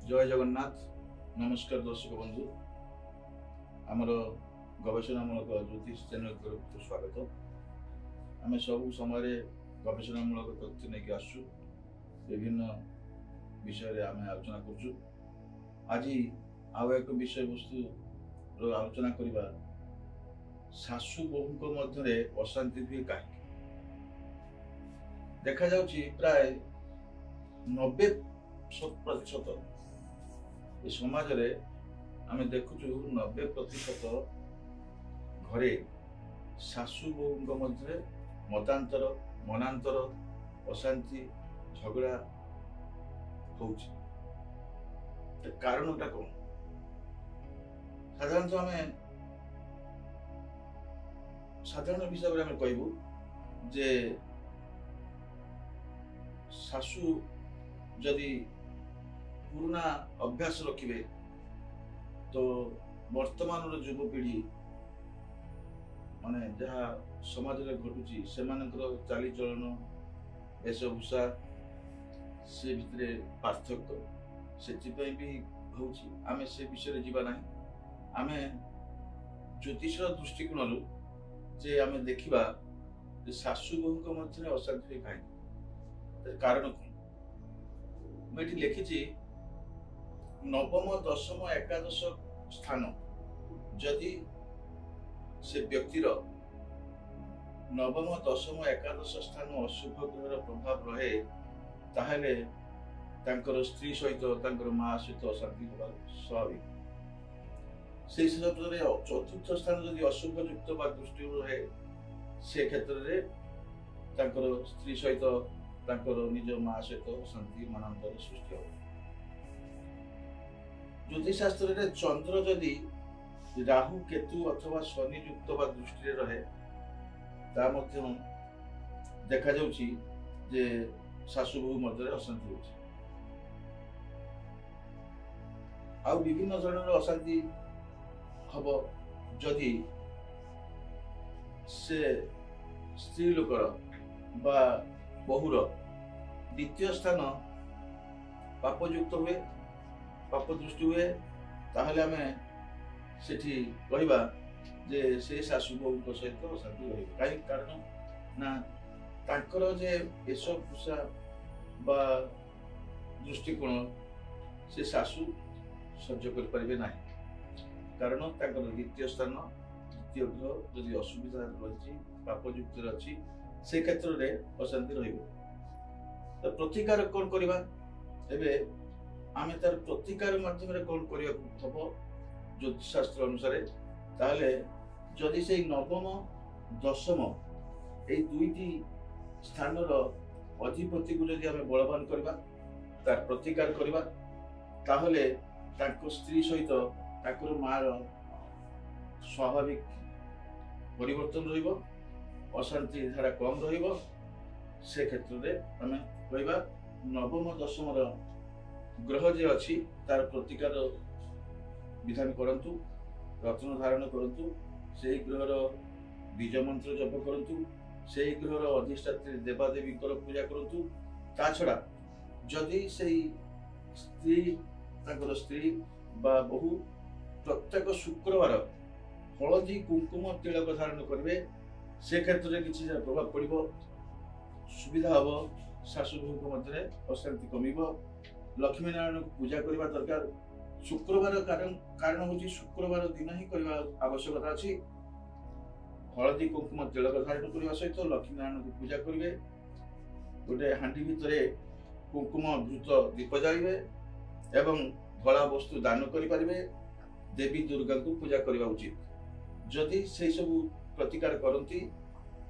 जय जगन्नाथ। नमस्कार दर्शक बंधु, आमर गवेषणामूलक ज्योतिष चैनल तरफ स्वागत। आम सब समय गवेषणामूलक तथ्य नहीं आसु विभिन्न विषय आम आलोचना करुँ। आज आउ एक विषय वस्तु आलोचना करवा सासु बहु मध्य अशांति हुए कहीं देखा जाउछि प्राय 90% ये समाज रे आमे देखुछु 90% घरे सासु बहु मध्य मतांतर मनांतर अशांति झगड़ा होउछि। कारणटा कौन? साधारणतः आमे साधारण हिसाब रे आमे कहबू जे सासु जदि पुराना अभ्यास रखिबे तो वर्तमान युवपीढ़ी माने जहाँ समाज रे घटुची सेमानकर चालीचलन वेशभूषा से भितरे पार्थक्य से भी होउची। आमे से विषय जीवा नहीं। आमे ज्योतिष दृष्टिकोण जे आमे देखिबा जे सासु बहु मध्य अशांति कहीं कारण कौन? मुझे लिखी नवम दशम एकादश स्थान जदि से व्यक्तिर नवम दशम एकादश स्थान अशुभ ग्रहर प्रभाव रहे ताहले तांकर स्त्री सहित तांकर माँ सहित अशांति होगा स्वाभाविक। से हिसाब से चतुर्थ स्थान जदि अशुभ युक्त बा दृष्टि रहे से क्षेत्र में तांकर स्त्री सहित तांकर निज माँ सहित शांति मनांतर सृष्टि हो। ज्योतिष शास्त्र रे चंद्र जदि राहु केतु अथवा शनि युक्त बा दृष्टि रहे ता मध्य देखा जाउछि जे सासु बहु मध्य अशांति होछि। आ विभिन्न धৰণৰ अशांति हब जदि से स्त्री लोकर बा बहुर द्वितीय स्थान पापयुक्त हुए पाप दृष्टि हुए ताहले आमे सेठी कहबा जे से सासु बहु सहित अशांति रहिबे। काई कारण ना तांकर जे वेशभूषा बा दृष्टिकोण से सासु सह्य कर परिबे नाही। कारण तांकर द्वितीय स्थान द्वितीय ग्रह जदि असुविधा रही पापयुक्त रही से क्षेत्र में अशांति रहिबो। तो प्रतिकार कौन करवा एबे आमे तार प्रतिकार माध्यम रे कौन करिया हबो ज्योतिष शास्त्र अनुसार ताहले जदि से नवम दशम ए दुईटी स्थानर अधिपति को जदि आमे बलवान करवा तार प्रतिकार करवा ताहले ताको स्त्री सहित ताकर मार स्वाभाविक परिवर्तन रहिबो, अशांति धारा कम रहिबो। से क्षेत्र में आमे कहबा नवम दशम ग्रह जे अछि तार प्रतिकार विधान करंतु, रत्न धारण करंतु, से ग्रहर बीज मंत्र जप करंतु, से ग्रहर अधिष्ठात्री देवादेवी पूजा करंतु। ता छड़ा जदि से स्त्री ताकर स्त्री बा बहु प्रत्येक शुक्रवार हलदी कुंकुम तिलक धारण करेंगे से क्षेत्र में किसी प्रभाव पड़ो, सुविधा हम। सासु बहु मध्य अशांति कमिब। लक्ष्मी नारायण को पूजा करने दरकार। शुक्रवार कारण हूँ शुक्रवार दिन ही करने आवश्यकता अच्छी। हलदी कुंकुम तिलक धारण करने सहित लक्ष्मी नारायण को पूजा करेंगे। गोटे हांडी भितर कुंकुम घृत दीप जाइबे एवं धला वस्तु दान करें। देवी दुर्गा को पूजा करने उचित। जदि से सब प्रतिकार करती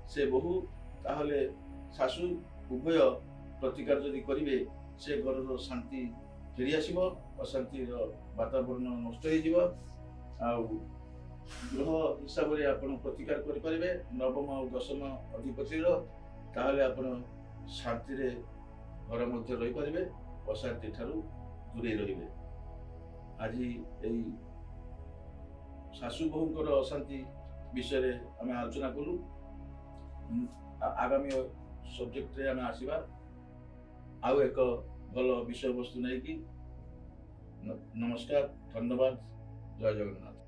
से बहु ताहले सासु उभय प्रतिकार जदि करिवे से घर शांति फेरी आसिबो, अशांति वातावरण नष्ट हो। ग्रह हिसाब से आपण प्रतिकार करि परिबे नवम और दशम अधिपति ताहले आपण शांति रे घर मध्य रही परिबे, अशांति ठारू दूरे रहिबे। आज एई सासु बहुंकर अशांति विषय आम आलोचना कलु। आगामी सब्जेक्ट रे आम आसीबा आउ एक भल विषय वस्तु नहीं कि নমস্কার, ধন্যবাদ, জয় জগন্নাথ।